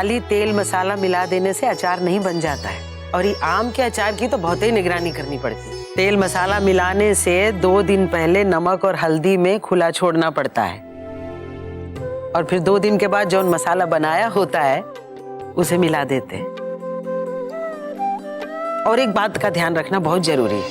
खाली तेल मसाला मिला देने से अचार नहीं बन जाता है। और ये आम के अचार की तो बहुत ही निगरानी करनी पड़ती है। तेल मसाला मिलाने से 2 दिन पहले नमक और हल्दी में खुला छोड़ना पड़ता है और फिर 2 दिन के बाद जो मसाला बनाया होता है उसे मिला देते हैं। और एक बात का ध्यान रखना बहुत जरूरी है,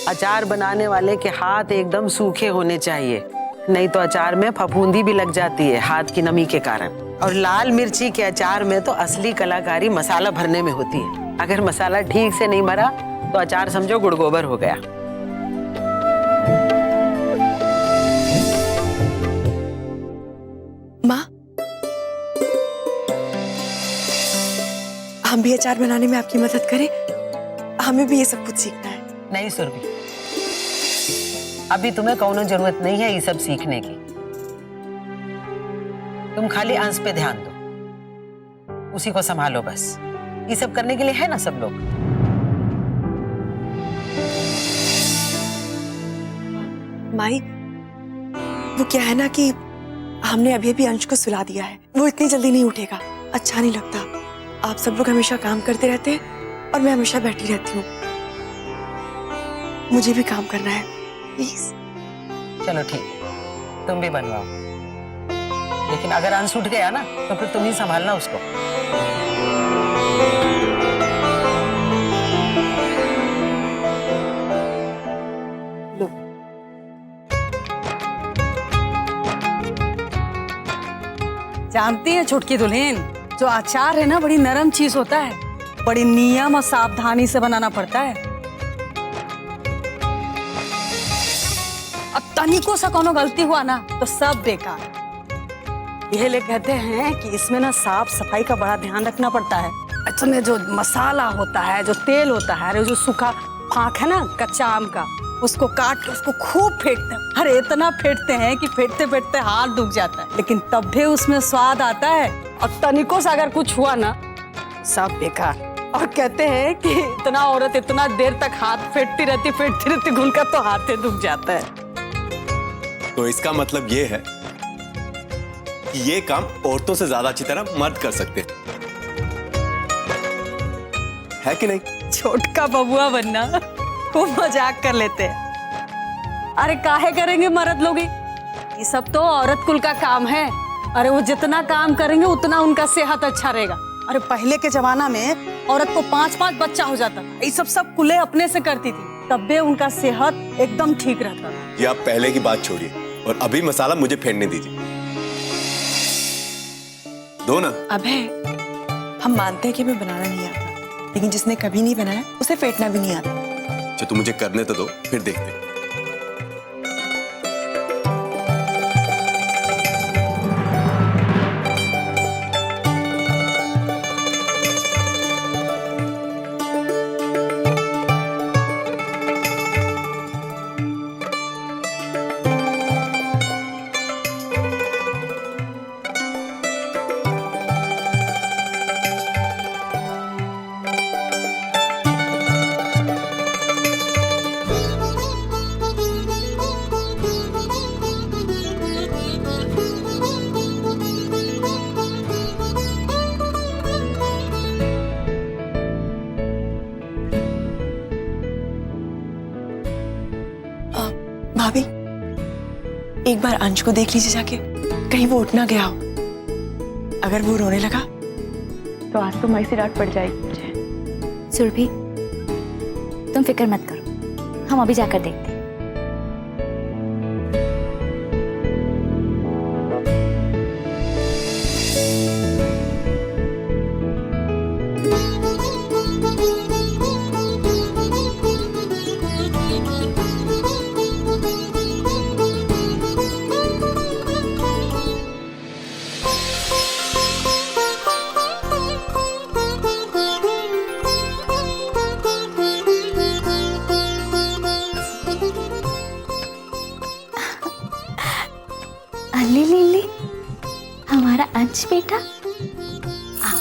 अचार बनाने वाले के हाथ एकदम सूखे होने चाहिए, नहीं तो अचार में फफूंदी भी लग जाती है हाथ की नमी के कारण। और लाल मिर्ची के अचार में तो असली कलाकारी मसाला भरने में होती है। अगर मसाला ठीक से नहीं भरा तो अचार समझो गुड़गोबर हो गया। माँ, हम भी अचार बनाने में आपकी मदद करें? हमें भी ये सब कुछ सीखना है। नहीं सुरभि, अभी तुम्हें कौनो जरूरत नहीं है ये सब सीखने की। तुम खाली अंश पे ध्यान दो, उसी को संभालो बस। ये सब करने के लिए है ना सब लोग। माई, वो क्या है ना कि हमने अभी अभी अंश को सुला दिया है, वो इतनी जल्दी नहीं उठेगा, अच्छा नहीं लगता। आप सब लोग हमेशा काम करते रहते हैं और मैं हमेशा बैठी रहती हूँ। मुझे भी काम करना है, प्लीज। चलो ठीक है, तुम भी बनवाओ, लेकिन अगर अंश उठ गया ना तो फिर तुम ही संभालना उसको। लो। जानती है छोटकी दुल्हन, जो अचार है ना बड़ी नरम चीज होता है, बड़ी नियम और सावधानी से बनाना पड़ता है। अब तनिको सा कोनो गलती हुआ ना तो सब बेकार। यह लोग कहते हैं कि इसमें ना साफ सफाई का बड़ा ध्यान रखना पड़ता है। इसमें जो मसाला होता है, जो तेल होता है, जो सूखा फाक है ना कच्चा आम का, उसको काट के उसको खूब फेंटते हैं। अरे इतना फेंटते हैं कि फेंटते फेंटते हाथ दुख जाता है, लेकिन तब भी उसमें स्वाद आता है। और तनिको से अगर कुछ हुआ ना सब बेकार। और कहते हैं कि इतना औरत इतना देर तक हाथ फेंटती रहती उनका तो हाथ ही दुख जाता है। तो इसका मतलब ये है कि ये काम औरतों से ज्यादा अच्छी तरह मर्द कर सकते हैं, है कि नहीं? छोटका बबुआ बनना खूब मजाक कर लेते हैं। अरे काहे करेंगे मर्द लोग, ये सब तो औरत कुल का काम है। अरे वो जितना काम करेंगे उतना उनका सेहत अच्छा रहेगा। अरे पहले के जमाना में औरत को 5-5 बच्चा हो जाता था, ये सब कुले अपने से करती थी, तब भी उनका सेहत एकदम ठीक रहता था। ये आप पहले की बात छोड़िए और अभी मसाला मुझे फेंटने दीजिए। दो ना। अबे, हम मानते हैं कि हमें बनाना नहीं आता, लेकिन जिसने कभी नहीं बनाया उसे फेंटना भी नहीं आता। अच्छा, तो मुझे करने तो दो, फिर देखते हैं। भाभी, एक बार अंश को देख लीजिए जाके, कहीं वो उठ ना गया हो। अगर वो रोने लगा तो आज तो माई से डांट पड़ जाएगी मुझे। सुरभि, तुम फिक्र मत करो, हम अभी जाकर देखते हैं। लिली, हमारा अंश बेटा, आओ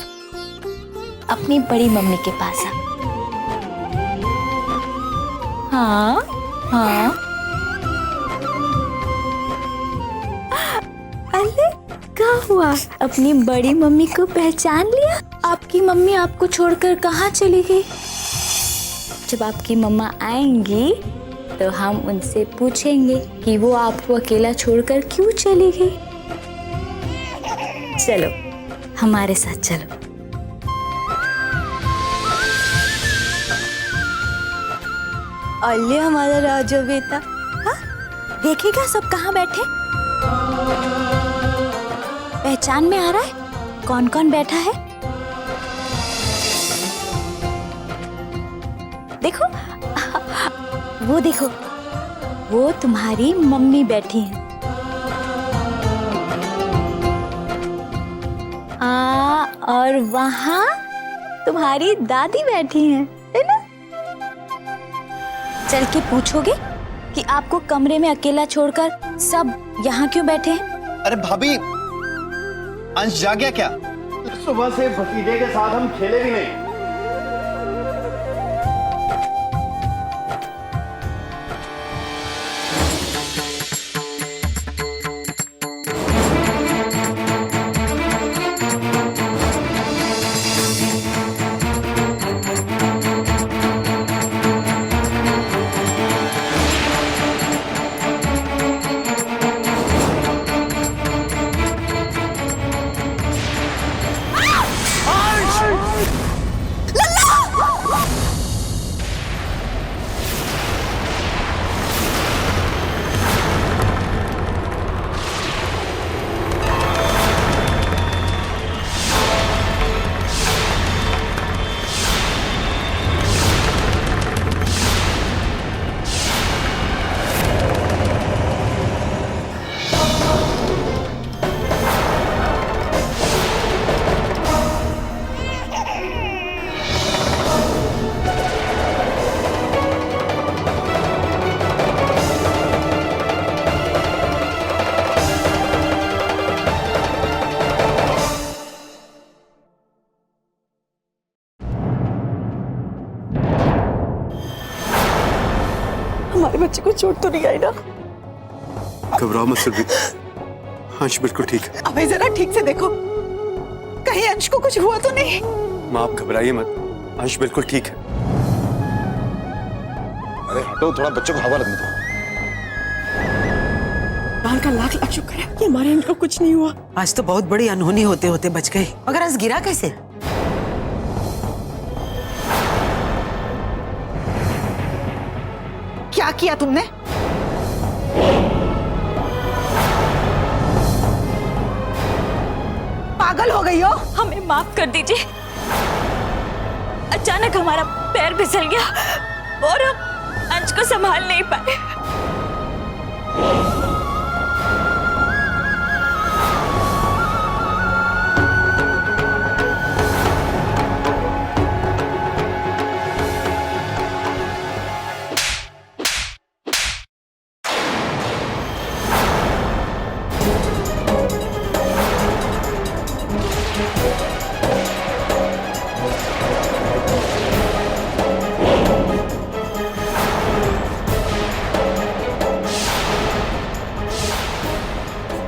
अपनी बड़ी मम्मी के पास आओ। हाँ हाँ, अरे क्या हुआ? हुआ? अपनी बड़ी मम्मी को पहचान लिया? आपकी मम्मी आपको छोड़कर कहाँ चली गई? जब आपकी मम्मा आएंगी तो हम उनसे पूछेंगे कि वो आपको अकेला छोड़कर क्यों चली गई। चलो हमारे साथ चलो। अल्ले हमारा राजा बेटा। हाँ, देखेगा सब कहाँ बैठे। पहचान में आ रहा है कौन कौन बैठा है? देखो, वो देखो, वो तुम्हारी मम्मी बैठी है। और वहां तुम्हारी दादी बैठी है ना? चल के पूछोगे कि आपको कमरे में अकेला छोड़कर सब यहाँ क्यों बैठे हैं? अरे भाभी, अंश जा गया क्या? सुबह से भतीजे के साथ हम खेले भी नहीं। हमारे बच्चे को चोट तो नहीं आई ना? घबराओ मत सुरभि, अंश बिल्कुल ठीक है। अबे जरा ठीक से देखो, कहीं अंश को कुछ हुआ तो नहीं? माँ आप घबराइए मत, अंश बिल्कुल ठीक है। अरे हटो, थोड़ा बच्चों को हवा लगने दो। बाल का लाख लाख शुक्र है कि हमारे अंश को कुछ नहीं हुआ। आज तो बहुत बड़ी अनहोनी होते होते बच गई। मगर आज गिरा कैसे? क्या किया तुमने? पागल हो गई हो? हमें माफ कर दीजिए। अचानक हमारा पैर फिसल गया और हम अंश को संभाल नहीं पाए।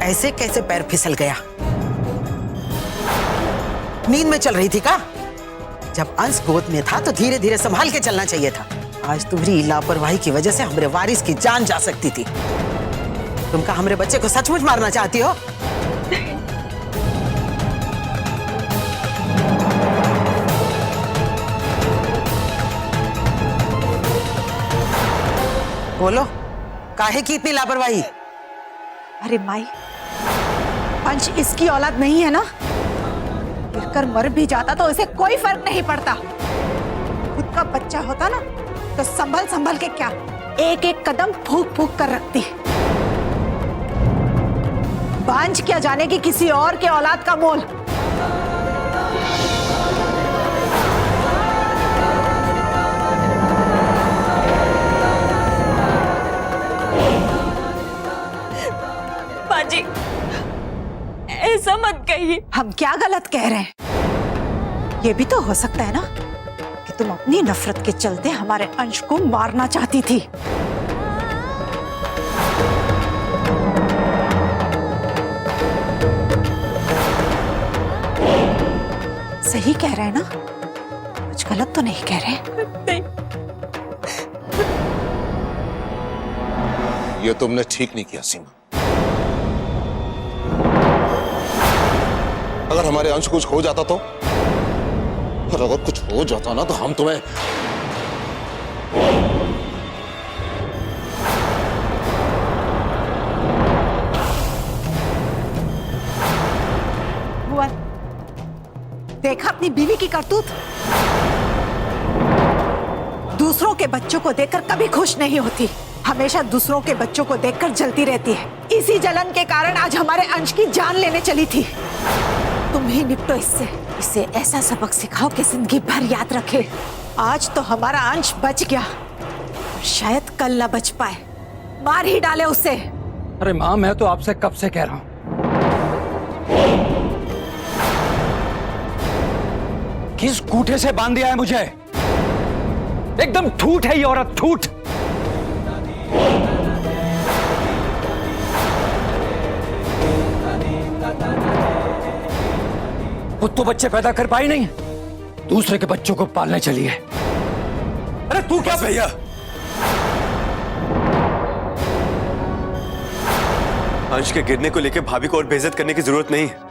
ऐसे कैसे पैर फिसल गया? नींद में चल रही थी का? जब अंश गोद में था तो धीरे धीरे संभाल के चलना चाहिए था। आज तुम्हारी लापरवाही की वजह से हमारे वारिस की जान जा सकती थी। तुम का हमारे बच्चे को सचमुच मारना चाहती हो? बोलो, काहे की इतनी लापरवाही? अरे माई, अंश इसकी औलाद नहीं है ना? गिरकर मर भी जाता तो इसे कोई फर्क नहीं पड़ता। खुद का बच्चा होता ना तो संभल संभल के क्या एक एक कदम फूक फूक कर रखती। बांझ क्या जाने की किसी और के औलाद का मोल। बाजी, ऐसा मत कहिए। हम क्या गलत कह रहे हैं? ये भी तो हो सकता है ना कि तुम अपनी नफरत के चलते हमारे अंश को मारना चाहती थी। सही कह रहे हैं ना? कुछ गलत तो नहीं कह रहे? नहीं। ये तुमने ठीक नहीं किया सीमा। अगर हमारे अंश कुछ हो जाता तो, और अगर कुछ हो जाता ना तो हम तुम्हें बुआ, देखा अपनी बीवी की करतूत? दूसरों के बच्चों को देखकर कभी खुश नहीं होती, हमेशा दूसरों के बच्चों को देखकर जलती रहती है। इसी जलन के कारण आज हमारे अंश की जान लेने चली थी। तुम ही निपटो इससे, इसे ऐसा सबक सिखाओ कि जिंदगी भर याद रखे। आज तो हमारा अंश बच गया, शायद कल न बच पाए। मार ही डाले उसे। अरे माँ, मैं तो आपसे कब से कह रहा हूं, किस गूठे से बांध दिया है मुझे? एकदम ठूठ है ये औरत, ठूठ। खुद तो बच्चे पैदा कर पाई नहीं, दूसरे के बच्चों को पालने चली है। अरे तू क्या भैया, अंश के गिरने को लेकर भाभी को और बेइज्जत करने की जरूरत नहीं है।